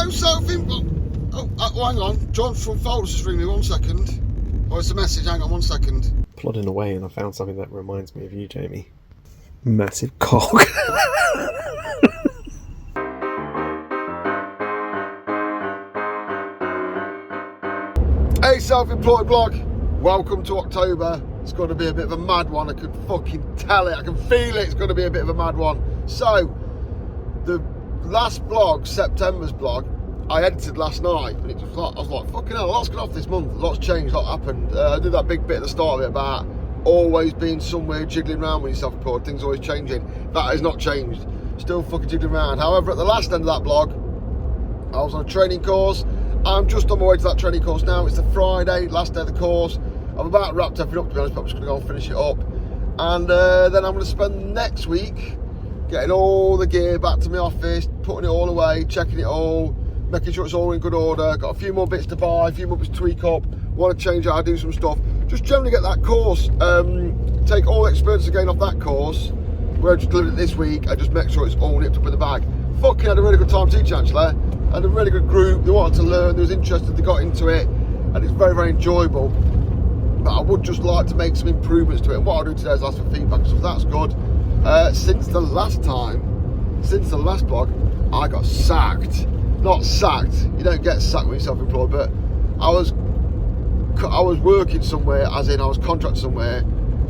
Hello, self-employed. Oh, hang on. John from Folders just ringing me. 1 second. Oh, it's a message. Hang on 1 second. Plodding away, and I found something that reminds me of you, Jamie. Massive cock. Hey, self-employed blog. Welcome to October. It's going to be a bit of a mad one. I can fucking tell it. I can feel it. It's going to be a bit of a mad one. So, the last blog, September's blog, I edited last night, and it was like, I was like, fucking hell, a lot's gone off this month. A lot's changed, a lot happened. I did that big bit at the start of it about always being somewhere jiggling around when you're self-employed, things always changing. That has not changed. Still fucking jiggling around. However, at the last end of that blog, I was on a training course. I'm just on my way to that training course now. It's the Friday, last day of the course. I'm about wrapped everything up, to be honest, but I'm just going to go and finish it up. And then I'm going to spend next week getting all the gear back to my office, putting it all away, checking it all, making sure it's all in good order. Got a few more bits to buy, a few more bits to tweak up, want to change how I do some stuff. Just generally get that course, take all the experience again off that course, where I just delivered it this week, and just make sure it's all nipped up in the bag. Fucking had a really good time teaching, actually. Had a really good group, they wanted to learn, they was interested, they got into it, and it's very, very enjoyable. But I would just like to make some improvements to it, and what I'll do today is ask for feedback, so that's good. Since the last blog, I got sacked. Not sacked, you don't get sacked when you're self-employed, but I was working somewhere, as in I was contracted somewhere,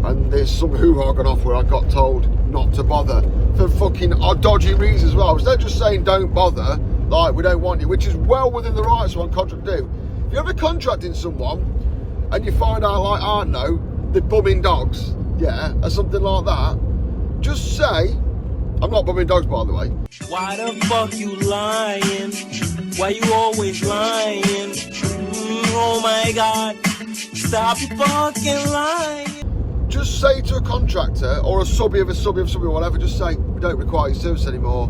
and there's some hoo-ha gone off where I got told not to bother for fucking dodgy reasons as well. Instead of just saying don't bother, like we don't want you, which is well within the rights of one contract to do. If you're ever contracting someone and you find out, like, I don't know, they're bumming dogs, yeah, or something like that, just say, I'm not bumming dogs, by the way. Why the fuck you lying? Why you always lying? Oh my God, stop fucking lying. Just say to a contractor or a subby of a subby of subby or whatever, just say, we don't require your service anymore,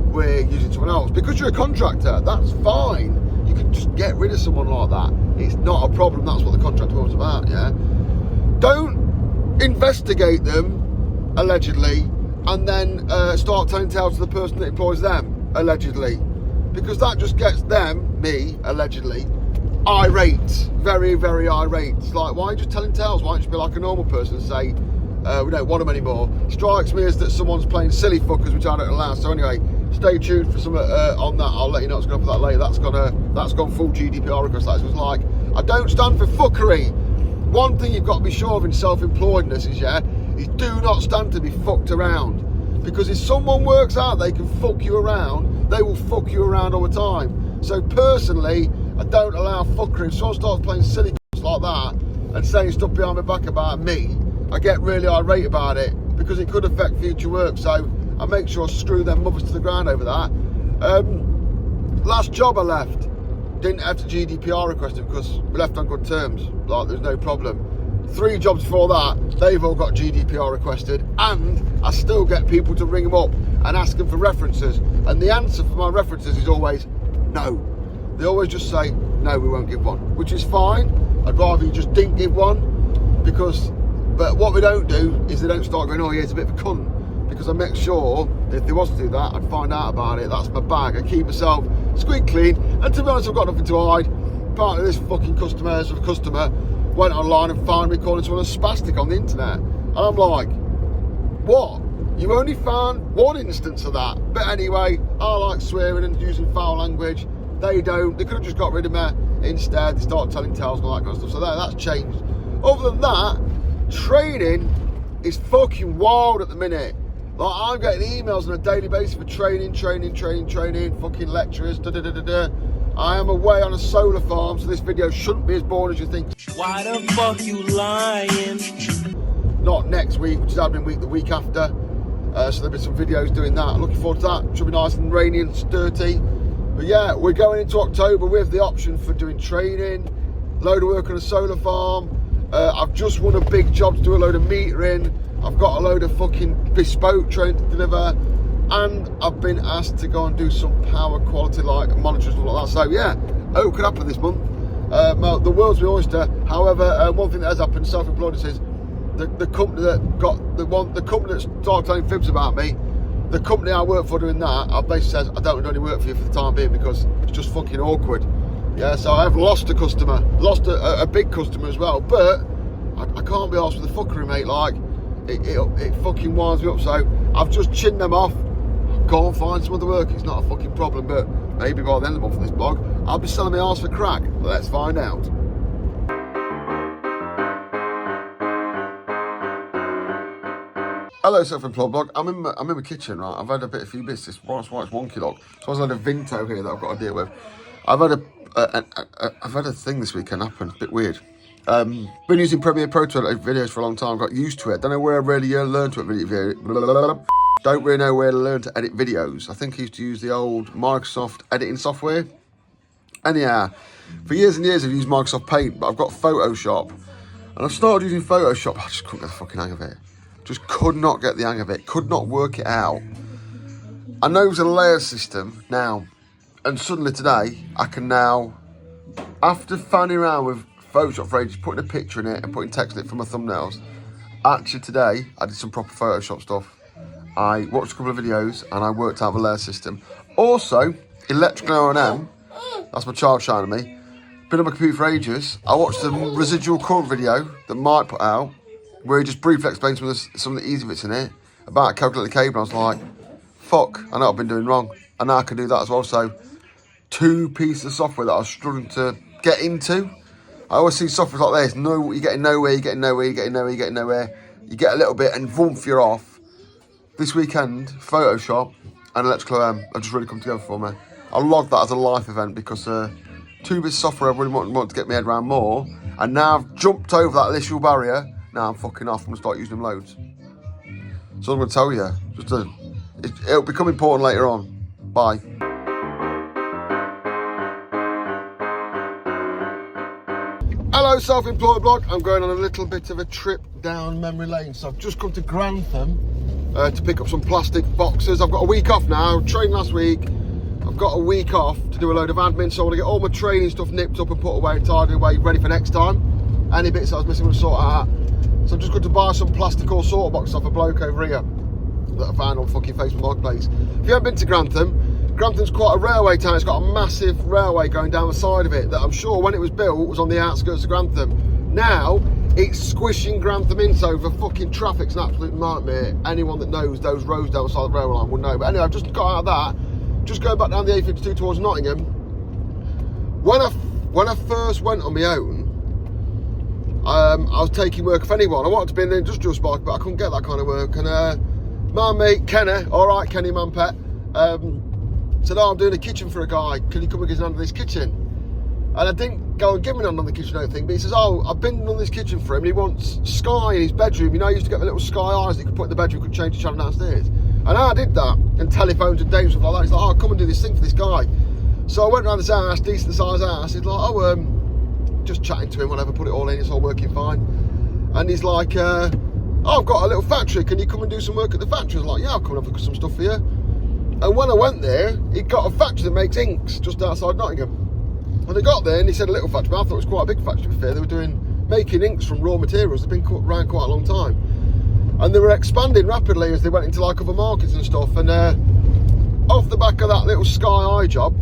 we're using someone else. Because you're a contractor, that's fine. You can just get rid of someone like that. It's not a problem, that's what the contract was about, yeah? Don't investigate them, allegedly, and then start telling tales to the person that employs them, allegedly. Because that just gets them, me, allegedly, irate. Very, very irate. It's like, why are you just telling tales? Why don't you be like a normal person and say, we don't want them anymore? Strikes me as that someone's playing silly fuckers, which I don't allow. So anyway, stay tuned for some on that. I'll let you know what's going on for that later. That's gone full GDPR request. That was like, I don't stand for fuckery. One thing you've got to be sure of in self-employedness is, is do not stand to be fucked around. Because if someone works out they can fuck you around, they will fuck you around all the time. So personally, I don't allow fuckery. If someone starts playing silly like that and saying stuff behind my back about me, I get really irate about it because it could affect future work. So I make sure I screw them mothers to the ground over that. Last job I left, didn't have to GDPR request it because we left on good terms. Like, there's no problem. 3 jobs before that, they've all got GDPR requested, and I still get people to ring them up and ask them for references. And the answer for my references is always no. They always just say, no, we won't give one, which is fine. I'd rather you just didn't give one, but what we don't do is they don't start going, oh yeah, it's a bit of a cunt, because I make sure that if they was to do that, I'd find out about it. That's my bag. I keep myself squeak clean, and to be honest, I've got nothing to hide. Apparently this fucking customer went online and found me calling someone a spastic on the internet, and I'm like, what? You only found one instance of that? But anyway, I like swearing and using foul language. They don't. They could have just got rid of me. Instead, they start telling tales and all that kind of stuff. So that's changed. Other than that, training is fucking wild at the minute. Like, I'm getting emails on a daily basis for training, fucking lecturers, I am away on a solar farm, so this video shouldn't be as boring as you think. Why the fuck you lying? Not next week, which is admin week, the week after. So there'll be some videos doing that. Looking forward to that. Should be nice and rainy and sturdy. But yeah, we're going into October with the option for doing training, load of work on a solar farm. I've just won a big job to do a load of metering. I've got a load of fucking bespoke training to deliver. And I've been asked to go and do some power quality like monitors and stuff like that. So yeah, it could happen this month. The world's my oyster. However, one thing that has happened, self-employed, is the company that started telling fibs about me the company I work for doing that, I basically says, I don't do any work for you for the time being because it's just fucking awkward. Yeah, so I've lost a customer, lost a big customer as well, but I can't be arsed with the fuckery, mate. Like, it fucking winds me up. So I've just chinned them off. Go and find some other work. It's not a fucking problem, but maybe by the end of the month for this blog, I'll be selling my arse for crack. Let's find out. Hello, self-employed blog. I'm in my kitchen, right? I've had a few bits. It's wonky look. So I've had a Vinto here that I've got to deal with. I've had a thing this weekend happen. A bit weird. Been using Premiere Pro to edit videos for a long time. Got used to it. Don't know where I really learned to edit videos. Don't really know where to learn to edit videos. I think I used to use the old Microsoft editing software. Anyhow, for years and years I've used Microsoft Paint, but I've got Photoshop. And I've started using Photoshop. I just couldn't get the fucking hang of it. Just could not get the hang of it. Could not work it out. I know it's a layer system now. And suddenly today, I can now, after fanning around with Photoshop for ages, putting a picture in it and putting text in it for my thumbnails, actually today, I did some proper Photoshop stuff. I watched a couple of videos and I worked out the layer system. Also, electrical O&M, that's my child shouting at me. Been on my computer for ages. I watched the residual current video that Mike put out, where he just briefly explained some of the easy bits in it about calculating the cable. I was like, fuck, I know what I've been doing wrong. And now I can do that as well. So, 2 pieces of software that I was struggling to get into. I always see software like this. No, you're getting nowhere, you're getting nowhere, you're getting nowhere, you're getting nowhere. You get a little bit and boom, you're off. This weekend, Photoshop and electrical O&M have just really come together for me. I log that as a life event because 2 bits of software I really want to get my head around more. And now I've jumped over that initial barrier. Now I'm fucking off. I'm going to start using them loads. So I'm going to tell you. It'll become important later on. Bye. Hello, self-employed blog. I'm going on a little bit of a trip down memory lane. So I've just come to Grantham to pick up some plastic boxes. I've got a week off now. I trained last week. I've got a week off to do a load of admin. So I want to get all my training stuff nipped up and put away, tidied away, ready for next time. Any bits I was missing, we'll sort out. So I'm just going to buy some plastic or sorter boxes off a bloke over here that I found on fucking Facebook Marketplace. If you haven't been to Grantham, Grantham's quite a railway town. It's got a massive railway going down the side of it that I'm sure when it was built was on the outskirts of Grantham. Now it's squishing Grantham in, so the fucking traffic's an absolute nightmare. Anyone that knows those roads down the side of the railway line will know. But anyway, I've just got out of that, just going back down the A52 towards Nottingham. When I first went on my own, I was taking work off anyone. I wanted to be in the industrial spark, but I couldn't get that kind of work. And my mate Kenny, all right, Kenny man pet, said, "Oh, I'm doing a kitchen for a guy. Can you come and get under this kitchen?" And I didn't go and give him on the kitchen or anything, but he says, "Oh, I've been on this kitchen for him. And he wants Sky in his bedroom. You know, he used to get the little Sky eyes that you could put in the bedroom, could change the channel downstairs." And I did that, and telephones and dates and stuff like that. He's like, "Oh, come and do this thing for this guy." So I went around his house, decent sized house. He's like, "Oh, just chatting to him, whatever, put it all in, it's all working fine." And he's like, "Oh, I've got a little factory, can you come and do some work at the factory?" I was like, "Yeah, I'll come and have some stuff for you." And when I went there, he'd got a factory that makes inks just outside Nottingham. And I got there and he said a little factory, but I thought it was quite a big factory to be fair. They were making inks from raw materials. They've been around quite a long time. And they were expanding rapidly as they went into like other markets and stuff. And off the back of that little Sky Eye job,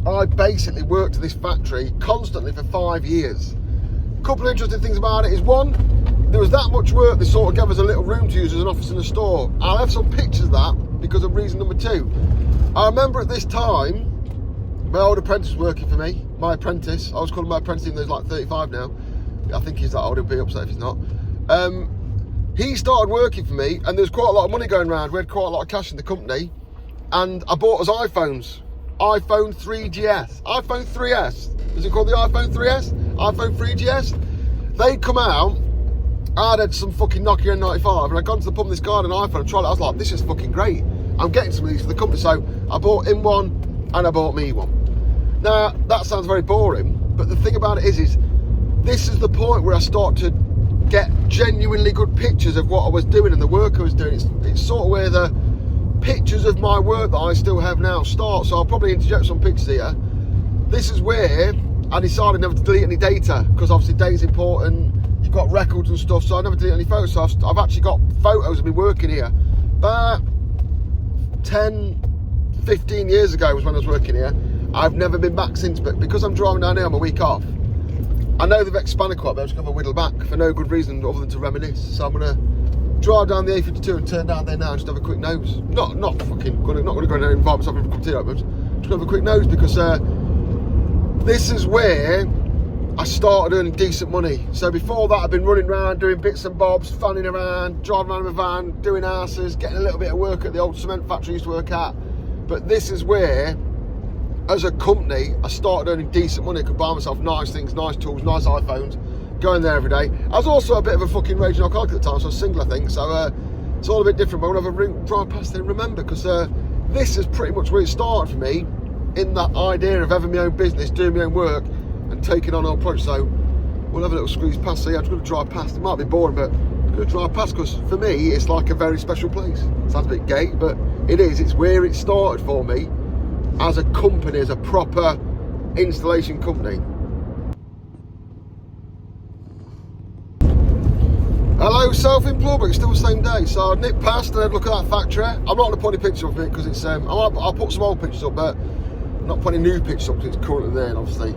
I basically worked at this factory constantly for 5 years. A couple of interesting things about it is, one, there was that much work they sort of gave us a little room to use as an office in a store. I'll have some pictures of that because of reason number 2. I remember at this time, my old apprentice was working for me. My apprentice, I was calling my apprentice even though he's like 35 now. I think he's that old, he'll be upset if he's not. He started working for me and there was quite a lot of money going around. We had quite a lot of cash in the company. And I bought us iPhones. iPhone 3GS, iPhone 3S. Is it called the iPhone 3S? iPhone 3GS. They'd come out. I'd had some fucking Nokia N95 and I'd gone to the pub with this guy on an iPhone and tried it. I was like, this is fucking great. I'm getting some of these for the company. So I bought him one and I bought me one. Now, that sounds very boring, but the thing about it is this is the point where I start to get genuinely good pictures of what I was doing and the work I was doing. It's sort of where the pictures of my work that I still have now start. So I'll probably interject some pictures here. This is where I decided never to delete any data, because obviously data's important. You've got records and stuff, so I never delete any photos. So I've actually got photos of me working here. But 10, 15 years ago was when I was working here. I've never been back since, but because I'm driving down here on my week off, I know they've expanded quite a bit. I'm just going to whittle back for no good reason other than to reminisce. So I'm going to drive down the A52 and turn down there now and just have a quick nose. Not fucking gonna, not going to go down and invite myself in for a cup of tea, but just going to have a quick nose because this is where I started earning decent money. So before that, I've been running around doing bits and bobs, fanning around, driving around in my van, doing asses, getting a little bit of work at the old cement factory I used to work at. But this is where, as a company, I started earning decent money. I could buy myself nice things, nice tools, nice iPhones, going there every day. I was also a bit of a fucking raging alcoholic at the time, so I was single, I think. So it's all a bit different. But whenever I drive past there, remember, because this is pretty much where it started for me, in that idea of having my own business, doing my own work, and taking on our projects. So we'll have a little squeeze past. So yeah, I'm just going to drive past. It might be boring, but I'm going to drive past because for me, it's like a very special place. Sounds a bit gay, but it is. It's where it started for me as a company, as a proper installation company. Hello, self-employed, but it's still the same day. So I'd nip past and I'd look at that factory. I'm not going to put any pictures of it because it's. I'll put some old pictures up, but I'm not putting new pictures up because it's currently there, and obviously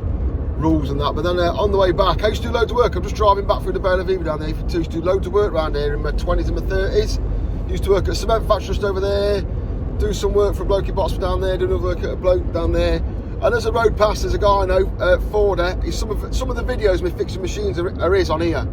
rules and that. But then on the way back, I used to do loads of work. I'm just driving back through the Vale of Eva down there for two. Used to do loads of work around here in my 20s and my 30s. Used to work at a cement factory just over there. Do some work for a bloke in Botsford down there. Do another work at a bloke down there. And as I rode past, there's a guy I know, Forder. Some of the videos with fixing machines are his on here.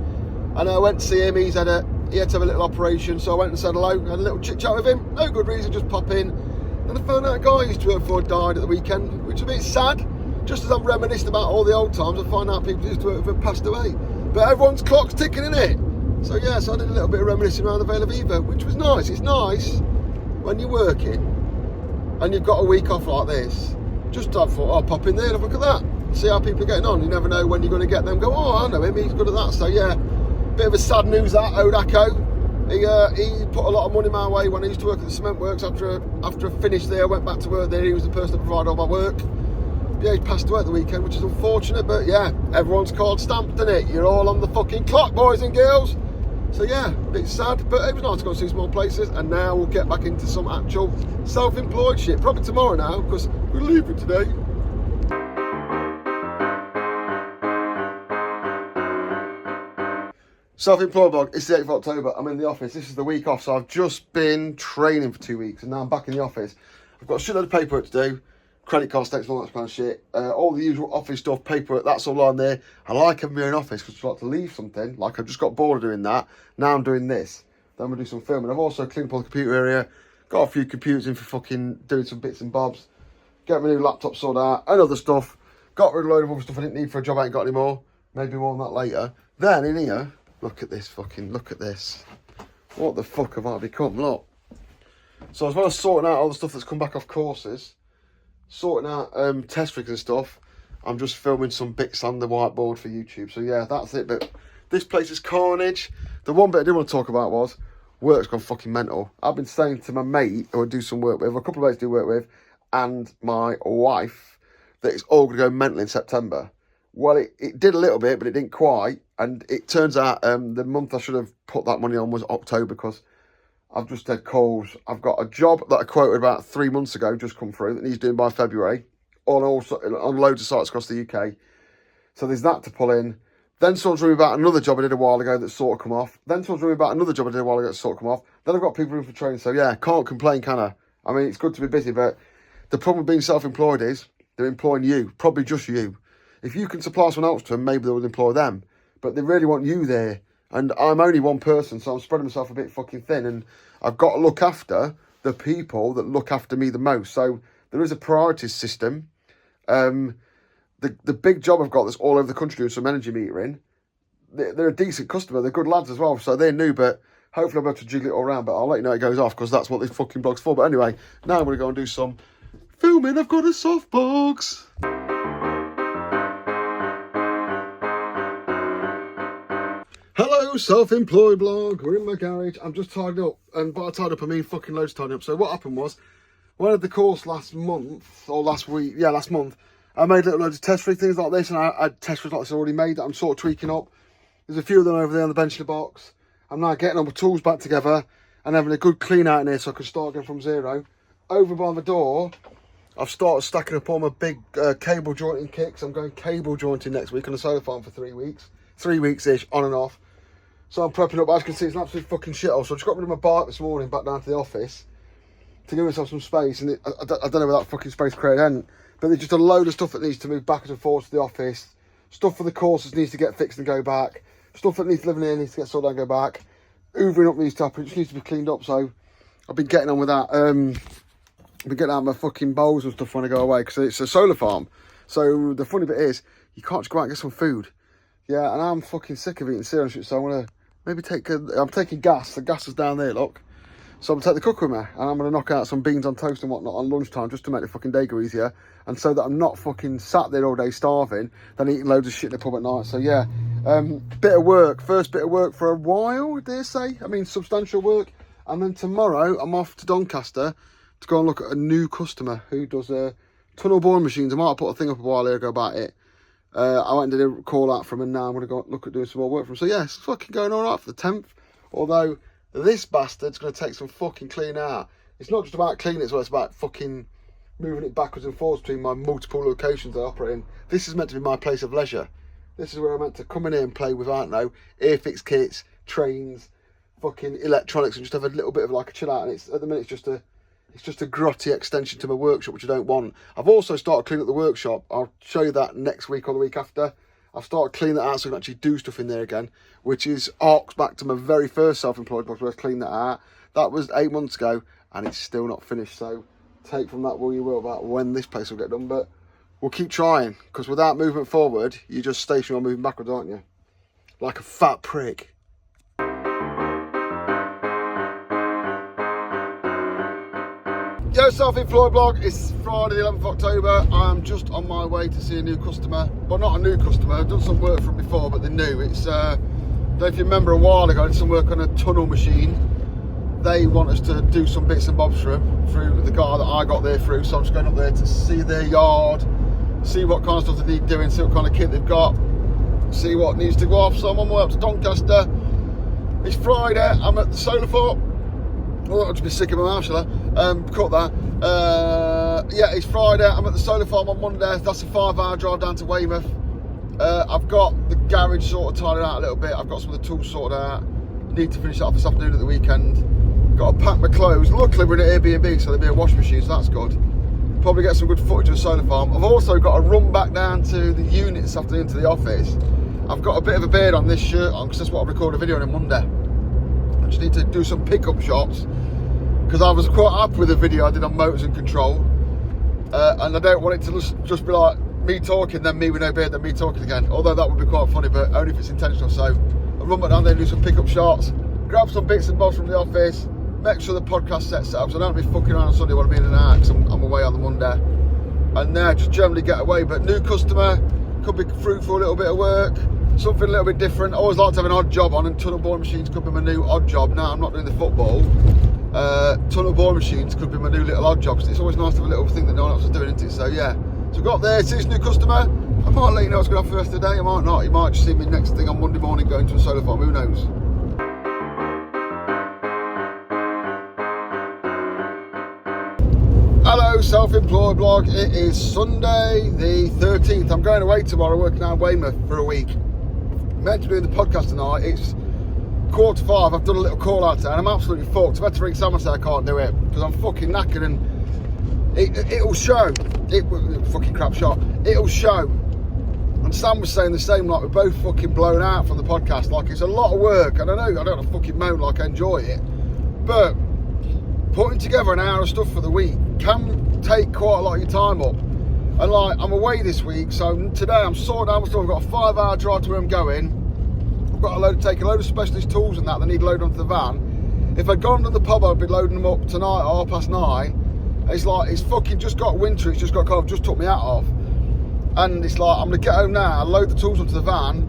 And I went to see him. He had to have a little operation, so I went and said hello. Had a little chit chat with him. No good reason, just pop in. And I found out a guy I used to work for died at the weekend, which is a bit sad. Just as I'm reminiscing about all the old times, I find out people who used to work with have passed away. But everyone's clock's ticking, innit? So yeah, so I did a little bit of reminiscing around the Vale of Eva, which was nice. It's nice when you're working and you've got a week off like this. Just I thought, I'll pop in there and have a look at that. See how people are getting on. You never know when you're going to get them. Go, oh, I know him, he's good at that. So yeah, bit of a sad news that, Odako. He put a lot of money my way when I used to work at the cement works. After I finished there, I went back to work there. He was the person that provided all my work. Yeah, he passed away at the weekend, which is unfortunate, but yeah, everyone's card stamped, isn't it? You're all on the fucking clock, boys and girls. So yeah, a bit sad, but it was nice to go and see some more places, and now we'll get back into some actual self-employed shit. Probably tomorrow now, because we're leaving today. Self-employed blog, it's the 8th of October, I'm in the office, this is the week off, so I've just been training for 2 weeks, and now I'm back in the office. I've got a shitload of paperwork to do, credit card statements, all that kind of shit, all the usual office stuff, paperwork, that's all on there. I like having my own office, because I like to leave something, like I just got bored of doing that, now I'm doing this. Then I'm going to do some filming. I've also cleaned up all the computer area, got a few computers in for fucking doing some bits and bobs, get my new laptop sorted out, and other stuff, got rid of a load of other stuff I didn't need for a job I ain't got anymore, maybe more on that later. Then in here, look at this look at this. What the fuck have I become? Look. So as well as sorting out all the stuff that's come back off courses, sorting out test rigs and stuff, I'm just filming some bits on the whiteboard for YouTube. So yeah, that's it. But this place is carnage. The one bit I did want to talk about was work's gone fucking mental. I've been saying to my mate who I do some work with, a couple of mates I do work with, and my wife, that it's all going to go mental in September. Well, it did a little bit, but it didn't quite. And it turns out the month I should have put that money on was October, because I've just had calls. I've got a job that I quoted about 3 months ago, just come through, that he's doing by February, on loads of sites across the UK. So there's that to pull in. Then someone's ringing about another job I did a while ago that's sort of come off. Then someone's ringing about another job I did a while ago that's sort of come off. Then I've got people in for training. So yeah, can't complain, can I? I mean, it's good to be busy, but the problem with being self-employed is they're employing you, probably just you. If you can supply someone else to them, maybe they will employ them. But they really want you there. And I'm only one person, so I'm spreading myself a bit fucking thin. And I've got to look after the people that look after me the most. So there is a priorities system. The big job I've got that's all over the country doing some energy metering, they're a decent customer. They're good lads as well. So they're new, but hopefully I'll be able to jiggle it all around. But I'll let you know it goes off, because that's what this fucking blog's for. But anyway, now I'm going to go and do some filming. I've got a softbox. Hello, self-employed blog. We're in my garage. I'm just tied up, and by tied up I mean fucking loads tied up. So what happened was, when I had the course last month, or last week, yeah, last month, I made little loads of test rig things like this, and I had test rigs like this already made that I'm sort of tweaking up. There's a few of them over there on the bench in the box. I'm now getting all my tools back together and having a good clean out in here so I can start again from zero. over by the door, I've started stacking up all my big cable jointing kits. I'm going cable jointing next week on a solar farm for 3 weeks. 3 weeks-ish, on and off. So I'm prepping up. As you can see, it's an absolute fucking shithole. So I just got rid of my bike this morning, back down to the office, to give myself some space. And I don't know where that fucking space created end. But there's just a load of stuff that needs to move backwards and forwards to the office. Stuff for the courses needs to get fixed and go back. Stuff that needs living in needs to get sorted out and go back. Hoovering up needs to happen. It just needs to be cleaned up. So I've been getting on with that. I've been getting out my fucking bowls and stuff when I go away, because it's a solar farm. So the funny bit is, you can't just go out and get some food. Yeah, and I'm fucking sick of eating cereal and shit, so I'm going to maybe I'm taking gas. The gas is down there, look. So I'm going to take the cooker with me, and I'm going to knock out some beans on toast and whatnot on lunchtime, just to make the fucking day go easier, and so that I'm not fucking sat there all day starving, then eating loads of shit in the pub at night. So yeah, bit of work. First bit of work for a while, I dare say. I mean, substantial work. And then tomorrow, I'm off to Doncaster to go and look at a new customer who does tunnel boring machines. I might have put a thing up a while ago about it. I went and did a call out from him, and now I'm going to go look at doing some more work for him. So yeah, it's fucking going all right for the 10th. Although this bastard's going to take some fucking clean out. It's not just about cleaning it as well, it's about fucking moving it backwards and forwards between my multiple locations I operate in. This is meant to be my place of leisure. This is where I'm meant to come in here and play with, I don't know, airfix kits, trains, fucking electronics, and just have a little bit of like a chill out. And it's at the minute it's just a grotty extension to my workshop, which I don't want. I've also started cleaning up the workshop. I'll show you that next week or the week after. I've started cleaning that out so I can actually do stuff in there again, which is arcs back to my very first self-employed box where I cleaned that out. That was 8 months ago, and it's still not finished. So take from that what you will about when this place will get done. But we'll keep trying, because without movement forward, you're just stationary or moving backwards, aren't you? Like a fat prick. Yo, self-employed blog. It's Friday the 11th of October. I'm just on my way to see a new customer. Well, not a new customer. I've done some work for them before, but they're new. It's, I don't know if you remember a while ago, I did some work on a tunnel machine. They want us to do some bits and bobs for them, through the guy that I got there through. So I'm just going up there to see their yard, see what kind of stuff they need doing, see what kind of kit they've got, see what needs to go off. So I'm on my way up to Doncaster. It's Friday. I'm at the solar farm. Oh, I'll just be sick of my mouth, shall I? Cut that. Yeah, it's Friday. I'm at the solar farm on Monday. That's a 5-hour drive down to Weymouth. I've got the garage sort of tidied out a little bit. I've got some of the tools sorted out. Need to finish that off this afternoon at the weekend. Got to pack my clothes. Luckily, we're in an Airbnb, so there'll be a washing machine, so that's good. Probably get some good footage of the solar farm. I've also got to run back down to the unit this afternoon, to the office. I've got a bit of a beard on this shirt on, because that's what I recorded a video on Monday. I just need to do some pickup shots, because I was quite happy with the video I did on motors and control, and I don't want it to just be like me talking, then me with no beard, then me talking again, although that would be quite funny, but only if it's intentional. So I'll run back down there and do some pickup shots, grab some bits and bobs from the office, make sure the podcast set's set up, so I don't be fucking around on Sunday when I'm being in an hour, because I'm away on the Monday, and just generally get away. But new customer, could be fruitful, a little bit of work, something a little bit different. I always like to have an odd job on, and tunnel boring machines could be my new odd job. Now I'm not doing the football. Tunnel boring machines could be my new little odd job, because it's always nice to have a little thing that no one else is doing, isn't it? So yeah, so got there, see this new customer. I might let you know what's going on for the rest of the day, I might not. You might just see me next thing on Monday morning going to a solar farm, who knows. Hello, self-employed blog. It is Sunday the 13th. I'm going away tomorrow, working out in Weymouth for a week. Meant to be doing the podcast tonight. It's 4:45. I've done a little call out today, and I'm absolutely fucked. I've had to ring Sam and say I can't do it, because I'm fucking knackered, and it'll show. Fucking crap shot. It'll show. And Sam was saying the same, like we're both fucking blown out from the podcast. Like, it's a lot of work, and I know I don't want to fucking moan, like I enjoy it, but putting together an hour of stuff for the week can take quite a lot of your time up. And like, I'm away this week, so today I'm sorting out my stuff. I've got a 5-hour drive to where I'm going. I've got to take a load of specialist tools and that need loaded onto the van. If I'd gone to the pub, I'd be loading them up tonight at 9:30. It's like, it's fucking just got winter, it's just got kind of just took me out of. And it's like, I'm gonna get home now, load the tools onto the van,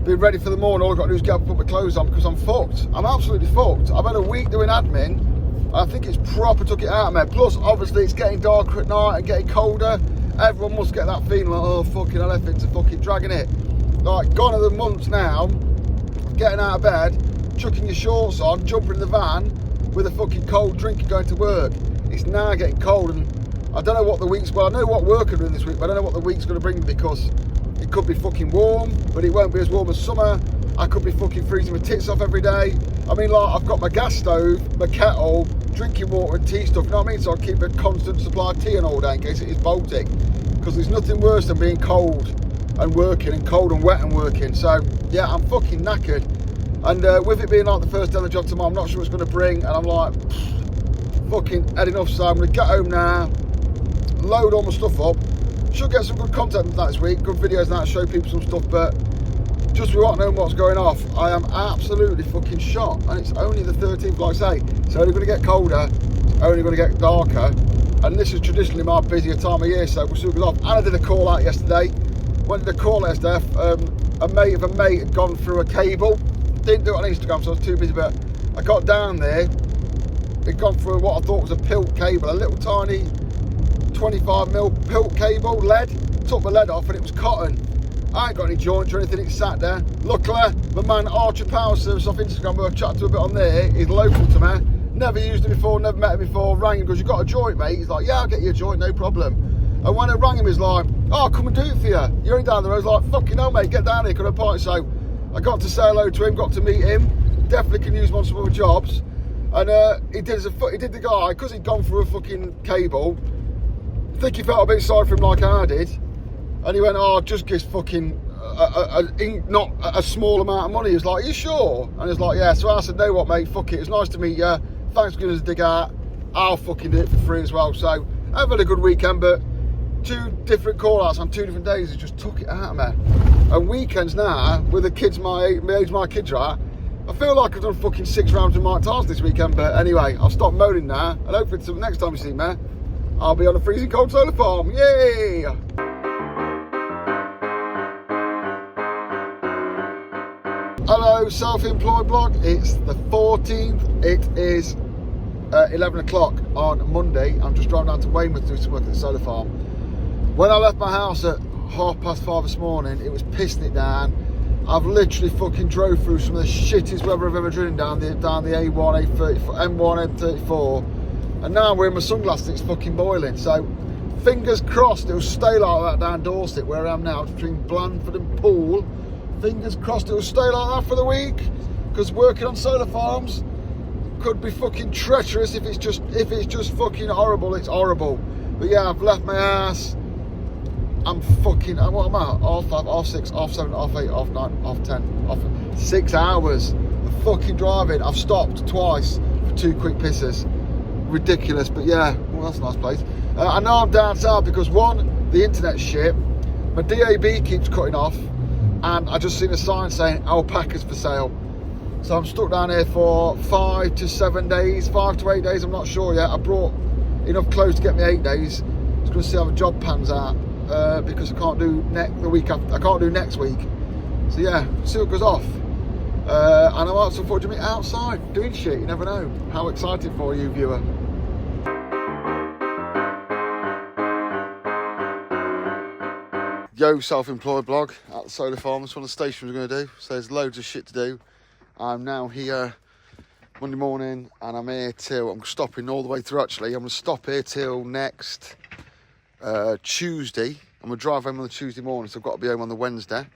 be ready for the morning. All I've got to do is get up and put my clothes on, because I'm fucked. I'm absolutely fucked. I've had a week doing admin. I think it's proper took it out of me. Plus, obviously, it's getting darker at night and getting colder. Everyone must get that feeling like, oh, fucking elephants are fucking dragging it. Like, gone are the months now, getting out of bed, chucking your shorts on, jumping in the van with a fucking cold drink and going to work. it's now getting cold, and I don't know what the week's, well, I know what work I'm doing this week, but I don't know what the week's going to bring, because it could be fucking warm, but it won't be as warm as summer. I could be fucking freezing my tits off every day. I mean, like, I've got my gas stove, my kettle, drinking water and tea stuff, you know what I mean? So I keep a constant supply of tea and all day in case it is Baltic, because there's nothing worse than being cold and working, and cold and wet and working. So yeah, I'm fucking knackered, and with it being like the first day on the job tomorrow, I'm not sure what it's going to bring, and I'm like fucking heading off. So I'm going to get home now, load all my stuff up, should get some good content from that this week, good videos and that, show people some stuff, but just without knowing what's going off, I am absolutely fucking shot, and it's only the 13th, like I say. It's only going to get colder, only going to get darker, and this is traditionally my busier time of year, so we'll soon get off. And I did a call out yesterday. Went to the call out yesterday. A mate of a mate had gone through a cable. Didn't do it on Instagram, so I was too busy, but I got down there. It'd gone through what I thought was a pilt cable, a little tiny 25mm pilt cable, lead. Took the lead off, and it was cotton. I ain't got any joints or anything, it sat there. Luckily, my man Archer Power Service off Instagram, who I've chatted to a bit on there, is local to me. Never used it before, never met him before. Rang him, goes, you got a joint, mate? He's like, yeah, I'll get you a joint, no problem. And when I rang him, he's like, oh, I'll come and do it for you. You're only down the road. I was like, fucking hell, mate, get down here, come to a party. So I got to say hello to him, got to meet him. Definitely can use him on some other jobs. And he did the guy, because he'd gone through a fucking cable. I think he felt a bit sorry for him, like I did. And he went, oh, just give fucking not a small amount of money. He was like, are you sure? And he was like, yeah. So I said, know what, mate, fuck it, it's nice to meet you, thanks for giving us a dig out, I'll fucking do it for free as well. So I've had a good weekend, but 2 different call outs on 2 different days, it just took it out of me. And weekends now, with the kids my age my kids are at, I feel like I've done fucking 6 rounds with Mike Tyson this weekend. But anyway, I'll stop moaning now, and hopefully until the next time you see me, I'll be on a freezing cold solar farm. Yay! Hello, self-employed blog. It's the 14th. It is 11 o'clock on Monday. I'm just driving down to Weymouth to do some work at the solar farm. When I left my house at 5:30 this morning, it was pissing it down. I've literally fucking drove through some of the shittest weather I've ever driven down the A1, A34, M1, M34, and now I'm wearing my sunglasses. It's fucking boiling. So fingers crossed it'll stay like that down Dorset where I am now, between Blandford and Poole. Fingers crossed it'll stay like that for the week, because working on solar farms could be fucking treacherous. If it's just fucking horrible, it's horrible. But yeah, I've left my ass. I'm fucking, what am I? Half 5, half 6, half 7, half 8, half 9, half 10, half 6 hours of fucking driving. I've stopped twice for 2 quick pisses. Ridiculous, but yeah, well, that's a nice place. I know I'm down south because 1, the internet's shit. My DAB keeps cutting off, and I just seen a sign saying alpacas for sale. So I'm stuck down here for 5 to 7 days, 5 to 8 days, I'm not sure yet. I brought enough clothes to get me 8 days. I'm just going to see how the job pans out, because I can't do the week after. I can't do next week. So yeah, see what goes off. And I'm also forward to meet outside doing shit. You never know. How excited for you, viewer. Yo, self-employed blog at the solar farm. That's one of the stations we're going to do. So there's loads of shit to do. I'm now here Monday morning, and I'm here till, I'm stopping all the way through actually. I'm going to stop here till next Tuesday. I'm going to drive home on the Tuesday morning, so I've got to be home on the Wednesday.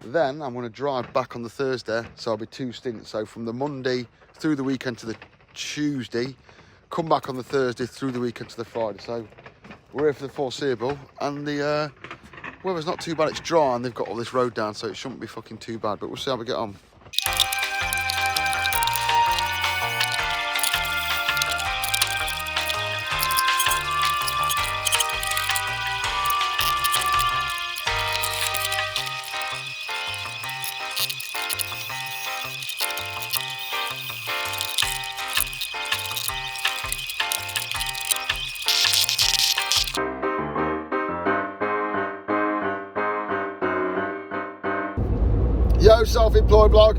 Then I'm going to drive back on the Thursday, so I'll be 2 stints. So from the Monday through the weekend to the Tuesday, come back on the Thursday through the weekend to the Friday. So we're here for the foreseeable, and the weather's not too bad. It's dry, and they've got all this road down, so it shouldn't be fucking too bad, but we'll see how we get on. Yo, self-employed blog,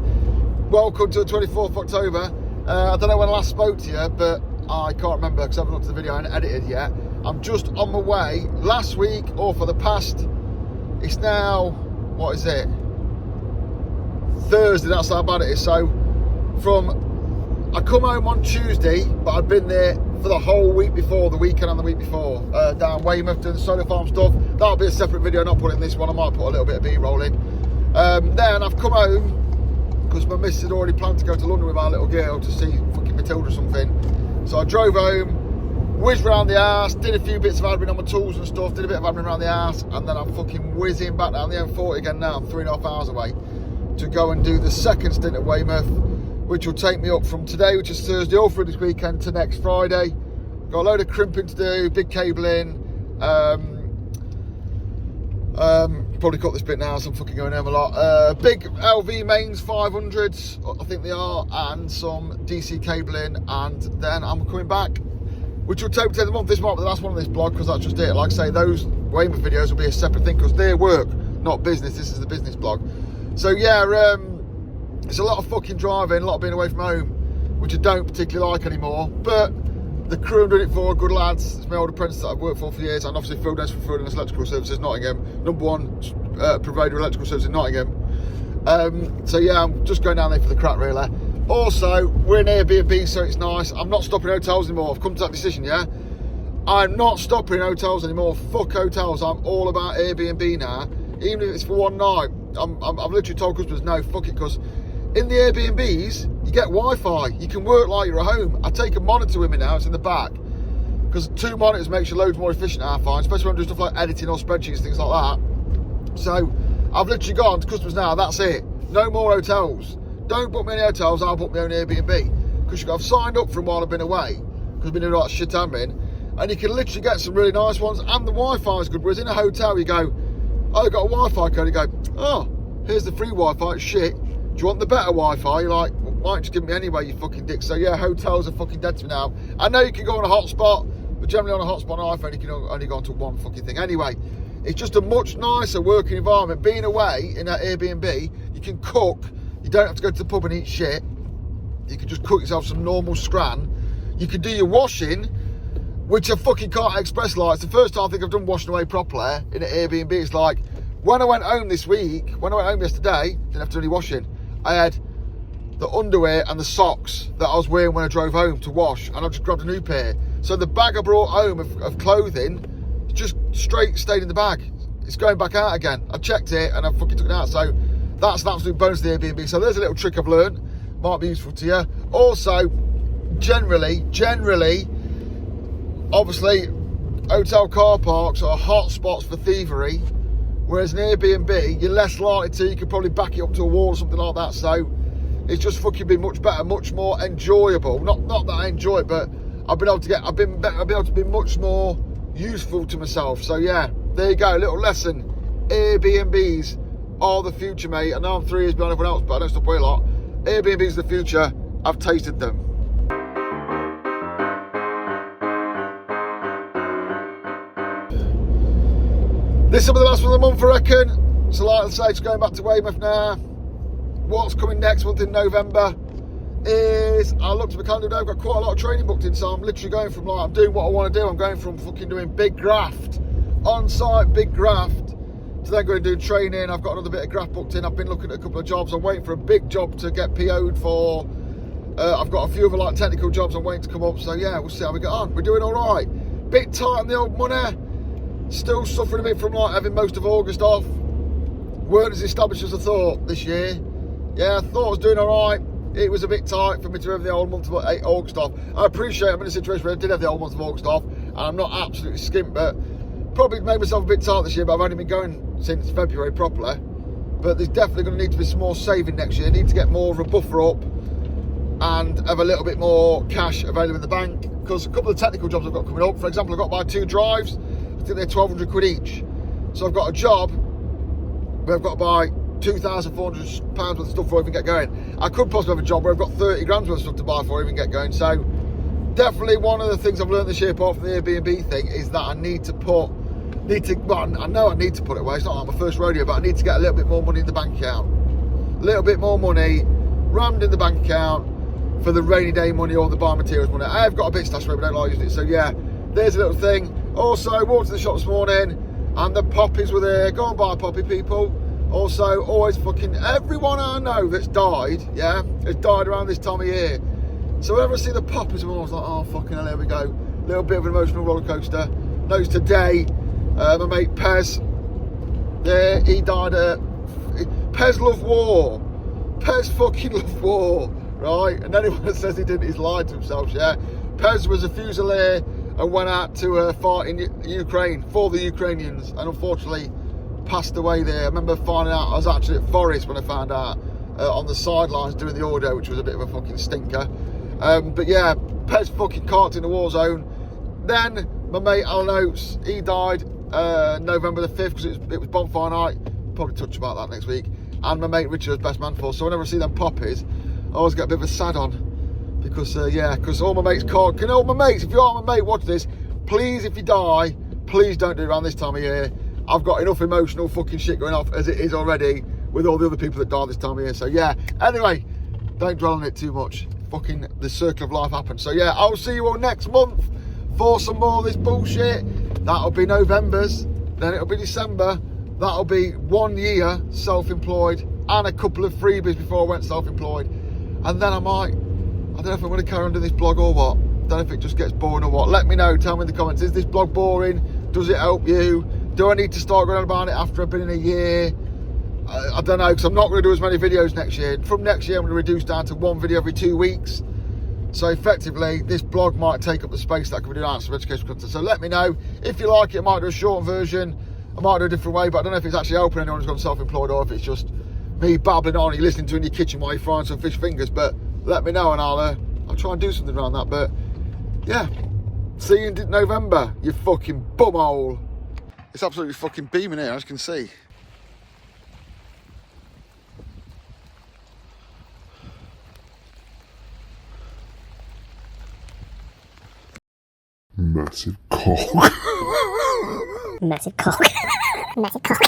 welcome to the 24th of October. I don't know when I last spoke to you, but I can't remember because I haven't looked at the video and edited yet. I'm just on my way. Last week, or for the past, it's now, what is it? Thursday, that's how bad it is. So I come home on Tuesday, but I'd been there for the whole week before, the weekend and the week before, down Weymouth doing the solar farm stuff. That'll be a separate video, not putting this one. I might put a little bit of B-roll in. Then I've come home because my missus had already planned to go to London with our little girl to see fucking Matilda or something. So I drove home, whizzed around the house, did a few bits of admin on my tools and stuff, did a bit of admin around the house, and then I'm fucking whizzing back down the M40 again now. I'm 3.5 hours away to go and do the second stint at Weymouth, which will take me up from today, which is Thursday, all through this weekend to next Friday. Got a load of crimping to do, big cabling. Probably cut this bit now, so I'm fucking going home a lot. Big LV mains 500s, I think they are, and some DC cabling, and then I'm coming back, which will take me to the month. This might be the last one of this blog, because that's just it. Like I say, those Weymouth videos will be a separate thing, because they're work, not business. This is the business blog. So yeah, it's a lot of fucking driving, a lot of being away from home, which I don't particularly like anymore. But the crew I'm doing it for, good lads. It's my old apprentice that I've worked for years, and obviously Freelance for Freelance Electrical Services Nottingham, #1 provider of electrical services in Nottingham. So yeah, I'm just going down there for the crack really. Also, we're in Airbnb, so it's nice. I'm not stopping in hotels anymore. I've come to that decision, yeah. I'm not stopping in hotels anymore. Fuck hotels. I'm all about Airbnb now. Even if it's for one night, I've literally told customers, no, fuck it, because in the Airbnbs, you get Wi-Fi. You can work like you're at home. I take a monitor with me now, it's in the back, because 2 monitors makes you loads more efficient, I find, especially when I do stuff like editing or spreadsheets, things like that. So I've literally gone to customers now, that's it. No more hotels. Don't book me any hotels, I'll book my own Airbnb. Because I've signed up for a while I've been away, because I've been doing all that shit admin, and you can literally get some really nice ones, and the Wi-Fi is good. Whereas in a hotel, you go, oh, you got a Wi-Fi code, you go, oh, here's the free Wi-Fi, it's shit. Do you want the better Wi-Fi? You're like, well, why don't you give me anyway, you fucking dick? So yeah, hotels are fucking dead to me now. I know you can go on a hotspot, but generally on a hotspot on iPhone, you can only go onto one fucking thing. Anyway, it's just a much nicer working environment. Being away in that Airbnb, you can cook. You don't have to go to the pub and eat shit. You can just cook yourself some normal scran. You can do your washing, which I fucking can't express like. It's the first time I think I've done washing away properly in an Airbnb. It's like, when I went home this week, when I went home yesterday, didn't have to do any washing. I had the underwear and the socks that I was wearing when I drove home to wash, and I just grabbed a new pair. So the bag I brought home of clothing just straight stayed in the bag. It's going back out again. I checked it and I fucking took it out. So that's an absolute bonus to the Airbnb. So there's a little trick I've learned. Might be useful to you. Also, generally, obviously, hotel car parks are hot spots for thievery. Whereas an Airbnb, you're less likely to. You could probably back it up to a wall or something like that. So it's just fucking been much better, much more enjoyable. Not that I enjoy it, but I've been able to be much more useful to myself. So yeah, there you go, a little lesson. Airbnbs are the future, mate. I know I'm 3 years behind everyone else, but I don't stop waiting a lot. Airbnbs are the future. I've tasted them. This will be the last one of the month, I reckon. So like I say, it's going back to Weymouth now. What's coming next month in November is, I looked at my calendar today, I've got quite a lot of training booked in, so I'm literally going from like, I'm doing what I want to do. I'm going from fucking doing big graft, on-site big graft, to then going to do training. I've got another bit of graft booked in. I've been looking at a couple of jobs. I'm waiting for a big job to get PO'd for. I've got a few other like technical jobs I'm waiting to come up, so yeah, we'll see how we get on. We're doing all right. Bit tight on the old money. Still suffering a bit from like having most of August off. Weren't as established as I thought this year. Yeah, I thought I was doing all right. It was a bit tight for me to have the old month of August off. I appreciate I'm in a situation where I did have the old month of August off, and I'm not absolutely skint, but probably made myself a bit tight this year, but I've only been going since February properly. But there's definitely going to need to be some more saving next year. I need to get more of a buffer up and have a little bit more cash available in the bank, because a couple of technical jobs I've got coming up. For example, I've got to buy 2 drives. I think they're 1,200 quid each. So I've got a job where I've got to buy £2,400 worth of stuff before I even get going. I could possibly have a job where I've got 30 grand worth of stuff to buy before I even get going. So definitely one of the things I've learned this year, apart from the Airbnb thing, is that I need to well, I know I need to put it away. It's not like my first rodeo, but I need to get a little bit more money in the bank account. A little bit more money rammed in the bank account for the rainy day money or the buy materials money. I have got a bit stashed away, but I don't like using it. So yeah, there's a little thing. Also, walked to the shop this morning and the poppies were there. Go and buy a poppy, people. Also, always fucking everyone I know that's died, yeah, has died around this time of year. So whenever I see the poppers, I'm always like, oh fucking hell, here we go. Little bit of an emotional roller coaster. Notice today, my mate Pez, yeah, he died. Pez loved war. Pez fucking loved war, right? And anyone that says he didn't, he's lied to himself. Yeah, Pez was a Fusilier and went out to fight in Ukraine for the Ukrainians, and unfortunately passed away there. I remember finding out, I was actually at Forest when I found out, on the sidelines doing the audio, which was a bit of a fucking stinker. But yeah, Pez fucking carked in the war zone. Then my mate Alan Oates, he died November the 5th because it was bonfire night. Probably touch about that next week. And my mate Richard was best man for. So whenever I see them poppies, I always get a bit of a sad on. Because because all my mates carked. You know, my mates, if you are my mate, watch this. Please, if you die, please don't do it around this time of year. I've got enough emotional fucking shit going off as it is already with all the other people that die this time of year. So yeah, anyway, don't dwell on it too much. Fucking the circle of life happens. So yeah, I'll see you all next month for some more of this bullshit. That'll be November's, then it'll be December. That'll be 1 year self-employed and a couple of freebies before I went self-employed. And then I don't know if I'm going to carry on doing this blog or what. Don't know if it just gets boring or what. Let me know, tell me in the comments, is this blog boring? Does it help you? Do I need to start going on about it after I've been in a year? I don't know, because I'm not going to do as many videos next year. From next year, I'm going to reduce down to 1 video every 2 weeks. So effectively, this blog might take up the space that I could be doing out of education content. So let me know. If you like it, I might do a short version. I might do a different way, but I don't know if it's actually helping anyone who's gone self-employed or if it's just me babbling on, you listening to in your kitchen while you're frying some fish fingers. But let me know and I'll try and do something around that. But yeah, see you in November, you fucking bumhole. It's absolutely fucking beaming here, as you can see. Massive cock. Massive cock. Massive cock.